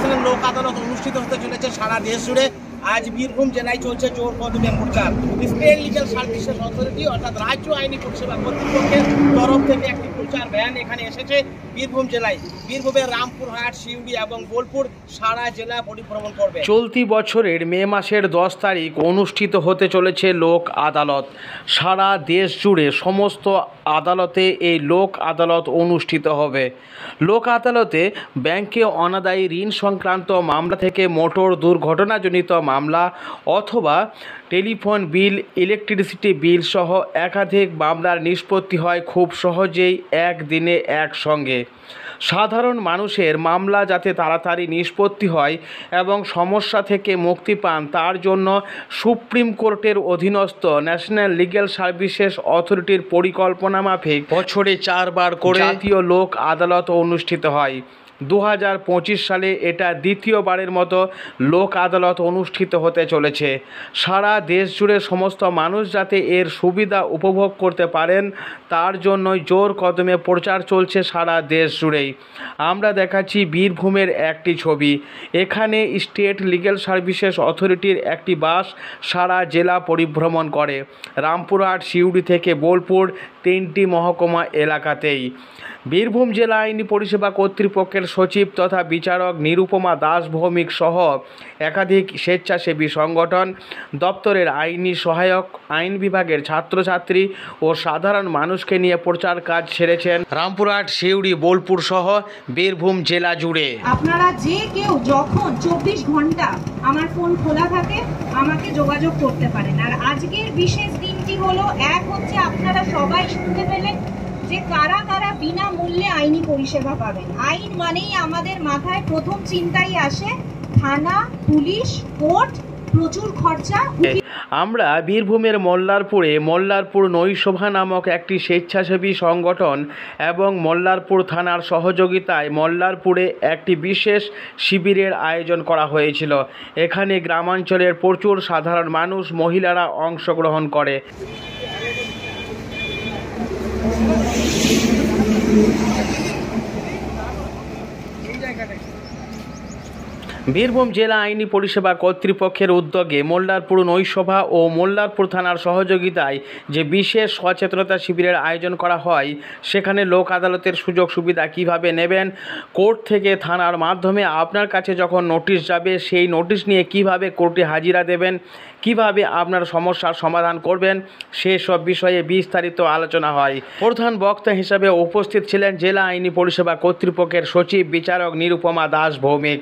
এখানে লোক আদালত অনুষ্ঠিত হতে চলেছে সারা দেশ জুড়ে। আজ বীরভূম জেলায় চলছে জোর কদমে প্রচার। স্টেট লিগ্যাল সার্ভিসেস অথরিটি অর্থাৎ রাজ্য আইনি পরিষেবা কর্তৃপক্ষের তরফ থেকে একটি প্রচার ভ্যান এখানে এসেছে বীরভূম জেলায়। বীরভূমের রামপুরহাট, সিউড়ি এবং বোলপুর সারা জেলা পরিভ্রমণ করবে। চলতি বছরের মে মাসের 10 তারিখ অনুষ্ঠিত হতে চলেছে লোক আদালত। সারা দেশ জুড়ে সমস্ত আদালতে এই লোক আদালত অনুষ্ঠিত হবে। লোক আদালতে ব্যাংকে অনাদায়ী ঋণ সংক্রান্ত মামলা থেকে মোটর দুর্ঘটনাজনিত মামলা অথবা টেলিফোন বিল, ইলেকট্রিসিটি বিল সহ একাধিক মামলার নিষ্পত্তি হয় খুব সহজেই একদিনে একসঙ্গে। সাধারণ মানুষের মামলা যাতে তাড়াতাড়ি নিষ্পত্তি হয় এবং সমস্যা থেকে মুক্তি পান তার জন্য সুপ্রিম কোর্টের অধীনস্থ ন্যাশনাল লিগ্যাল সার্ভিসেস অথরিটির পরিকল্পনা মাফিক বছরে 4 বার করে জাতীয় লোক আদালত অনুষ্ঠিত হয়। 2025 সালে এটা দ্বিতীয়বারের মতো লোক আদালত অনুষ্ঠিত হতে চলেছে। সারা দেশ জুড়ে সমস্ত মানুষ যাতে এর সুবিধা উপভোগ করতে পারেন তার জন্যই জোর কদমে প্রচার চলছে সারা দেশ জুড়েই। আমরা দেখাচ্ছি বীরভূমের একটি ছবি। এখানে স্টেট লিগ্যাল সার্ভিসেস অথরিটির একটি বাস সারা জেলা পরিভ্রমণ করে, রামপুরহাট, সিউড়ি থেকে বোলপুর 3টি মহকুমা এলাকাতেই। বীরভূম জেলা আইনি পরিষেবা কর্তৃপক্ষের সচিব তথা বিচারক নিরুপমা দাস ভৌমিক সহ একাধিক স্বেচ্ছাসেবী সংগঠন, দপ্তরের আইনি সহায়ক, আইন বিভাগের ছাত্রছাত্রী ও সাধারণ মানুষকে নিয়ে প্রচার কাজ সেরেছেন রামপুরহাট, সিউড়ি, বোলপুর সহ বীরভূম জেলা জুড়ে। আপনারা যে কেউ যখন 24 ঘন্টা আমার ফোন খোলা থাকে আমাকে যোগাযোগ করতে পারেন। আর আজকের বিশেষ দিনটি হলো, এক হচ্ছে আপনারা সবাই শুনতে পেলেন যে কারা কারা বিনামূল্যে আইনি পরিষেবা পাবেন। আইন মানেই আমাদের মাথায় প্রথম চিন্তাই আসে থানা, পুলিশ, কোর্ট, প্রচুর খরচা। আমরা বীরভূমের মোল্লারপুর নৈশভা নামক একটি স্বেচ্ছাসেবী সংগঠন এবং মোল্লারপুর থানার সহযোগিতায় মোল্লারপুরে একটি বিশেষ শিবিরের আয়োজন করা হয়েছিল। এখানে গ্রামাঞ্চলের প্রচুর সাধারণ মানুষ, মহিলারা অংশগ্রহণ করে। বীরভূম জেলা আইনি পরিষেবা কর্তৃপক্ষের উদ্যোগে মোল্লারপুর নৈশভা ও মোল্লারপুর থানার সহযোগিতায় যে বিশেষ সচেতনতা শিবিরের আয়োজন করা হয়, সেখানে লোক আদালতের সুযোগ সুবিধা কিভাবে নেবেন, কোর্ট থেকে থানার মাধ্যমে আপনার কাছে যখন নোটিশ যাবে সেই নোটিশ নিয়ে কিভাবে কোর্টে হাজিরা দেবেন, কিভাবে আপনার সমস্যার সমাধান করবেন, সেসব বিষয়ে বিস্তারিত আলোচনা হয়। প্রধান বক্তা হিসাবে উপস্থিত ছিলেন জেলা আইনি পরিষেবা কর্তৃপক্ষের সচিব বিচারক নিরুপমা দাস ভৌমিক।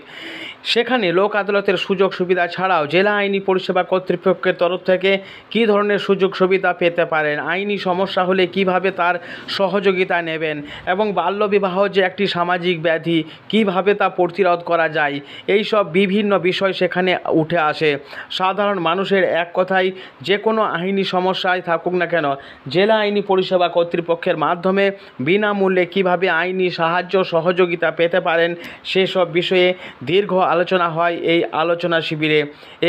সেখানে লোক আদালতের সুযোগ সুবিধা ছাড়াও জেলা আইনি পরিষেবা কর্তৃপক্ষের তরফ থেকে কী ধরনের সুযোগ সুবিধা পেতে পারেন, আইনি সমস্যা হলে কিভাবে তার সহযোগিতা নেবেন এবং বাল্যবিবাহ যে একটি সামাজিক ব্যাধি কিভাবে তা প্রতিরোধ করা যায়, এই সব বিভিন্ন বিষয় সেখানে উঠে আসে। সাধারণ মানুষের এক কথায় যে কোনো আইনি সমস্যায় থাকুক না কেন, জেলা আইনি পরিষেবা কর্তৃপক্ষের মাধ্যমে বিনামূল্যে কিভাবে আইনি সাহায্য সহযোগিতা পেতে পারেন সেসব বিষয়ে দীর্ঘ আলোচনা হয় এই আলোচনা শিবিরে।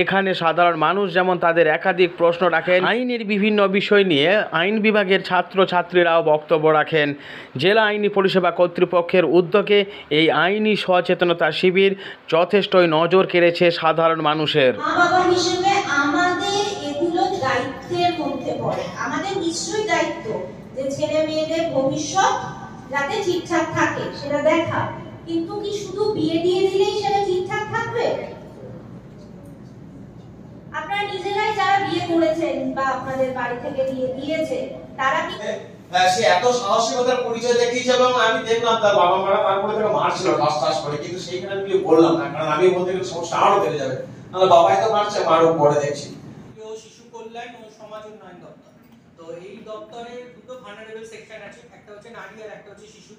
এখানে সাধারণ মানুষ যেমন তাদের একাধিক প্রশ্ন রাখেন, আইনের বিভিন্ন বিষয় নিয়ে আইন বিভাগের ছাত্রছাত্রীরাও বক্তব্য রাখেন। জেলা আইনি পরিষেবা কর্তৃপক্ষের উদ্যোগে এই আইনি সচেতনতা শিবির যথেষ্টই নজর কেড়েছে সাধারণ মানুষের। আমাদের এগুলো দায়িত্বের মধ্যে পড়ে। আমাদের নিশ্চয়ই দায়িত্ব যে ছেলে মেয়েদের ভবিষ্যৎ যাতে ঠিকঠাক থাকে সেটা দেখা, কিন্তু কি শুধু বিয়ে দিয়ে দিলেই সেটা ঠিকঠাক থাকবে? আপনারা নিজেরাই যারা বিয়ে করেছেন বা আপনাদের বাড়ি থেকে বিয়ে দিয়েছে তারা কি সে এত সাহসিকতার পরিচয় দেখিয়েছে এবং আমি দেখলাম তার বাবা মারা তারপরে তাকে মারছিল ঠাস করে, কিন্তু সেইখানে আমি বললাম না, কারণ আমি বলতে গেলে সমস্যা আরো বেড়ে যাবে। বাবাই তো মারছে, মারও পরে দেখছি। শিশু কল্যাণ ও সমাজ উন্নয়ন দপ্তর, তো এই দপ্তরের দুটো ভালনারেবল সেকশন আছে, একটা হচ্ছে নারী আর একটা হচ্ছে শিশু।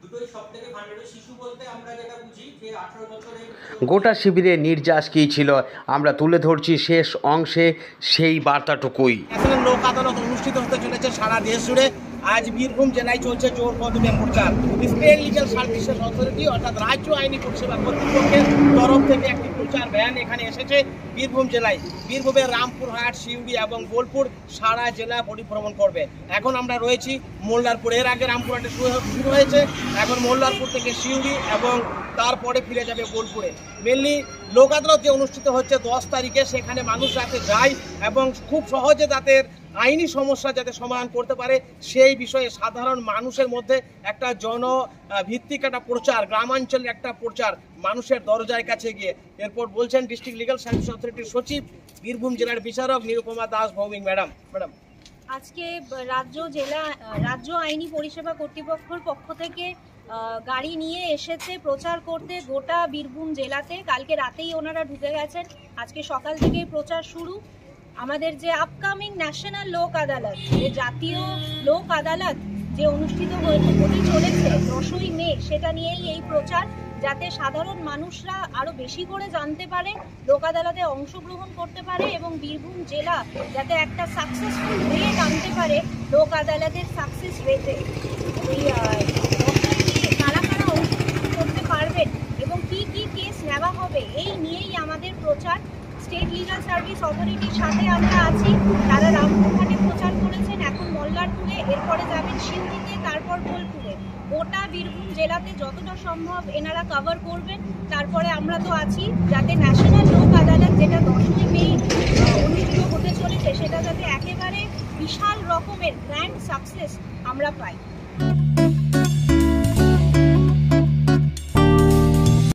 দুটোই সবথেকে ভালনারেবল। শিশু বলতে আমরা যেটা বুঝি যে 18 বছরের। গোটা শিবিরে নির্যাস কী ছিল আমরা তুলে ধরছি শেষ অংশে সেই বার্তাটুকুই। এখানে লোক আদালত অনুষ্ঠিত হতে চলেছে সারা দেশ জুড়ে। আজ বীরভূম জেলায় চলছে জোর কদমে প্রচার। স্টেট লিগ্যাল সার্ভিসেস অথরিটি অর্থাৎ রাজ্য আইনি পরিষেবা কর্তৃপক্ষের তরফ থেকে একটি প্রচার ভ্যান এখানে এসেছে বীরভূম জেলায়। বীরভূমের রামপুরহাট, সিউড়ি এবং বোলপুর সারা জেলা পরিভ্রমণ করবে। এখন আমরা রয়েছি মোল্লারপুর। এর আগে রামপুরহাটে শুরু হয়েছে, এখন মোল্লারপুর থেকে সিউড়ি এবং তারপরে ফিরে যাবে বোলপুরে। মেনলি লোক আদালত যে অনুষ্ঠিত হচ্ছে 10 তারিখে, সেখানে মানুষ যাতে যায় এবং খুব সহজে তাদের আইনি সমস্যা যাতে সমাধান করতে পারে সেই বিষয়ে সাধারণ মানুষের মধ্যে একটা জনভিত্তিক একটা প্রচার, গ্রামাঞ্চলের একটা প্রচার মানুষের দরজার কাছে গিয়ে। এরপর বলছেন ডিস্ট্রিক্ট লিগ্যাল সার্ভিস অথরিটির সচিব বীরভূম জেলার বিচারক নিরুপমা দাস ভৌমিক ম্যাডাম। আজকে রাজ্য আইনি পরিষেবা কর্তৃপক্ষের পক্ষ থেকে গাড়ি নিয়ে এসেছে প্রচার করতে গোটা বীরভূম জেলাতে। কালকে রাতেই ওনারা ঢুকে গেছেন, আজকে সকাল থেকেই প্রচার শুরু। আমাদের যে আপকামিং ন্যাশনাল লোক আদালত, যে জাতীয় লোক আদালত যে অনুষ্ঠিত হতে চলেছে 10ই মে, সেটা নিয়েই এই প্রচার, যাতে সাধারণ মানুষরা আরো বেশি করে জানতে পারে, লোক আদালতে অংশগ্রহণ করতে পারে এবং বীরভূম জেলা যাতে একটা সাকসেসফুল রেট আনতে পারে লোক আদালতের সাকসেস রেটে। ওই কারা কারা অংশগ্রহণ করতে পারবেন এবং কি কি কেস নেওয়া হবে, এই নিয়েই আমাদের প্রচার। স্টেট লিগ্যাল সার্ভিস অথরিটির সাথে আমরা আছি, তারা রামপুরহাটে প্রচার করেছেন, এখন মোল্লারপুরে, এরপরে যাবেন সিউড়িতে, তারপর বোলপুরে। গোটা বীরভূম জেলাতে যতটা সম্ভব এনারা কভার করবেন। তারপরে আমরা তো আছি যাতে ন্যাশনাল লোক আদালত যেটা 10ই মে অনুষ্ঠিত হতে চলেছে, সেটা যাতে একেবারে বিশাল রকমের গ্র্যান্ড সাকসেস আমরা পাই।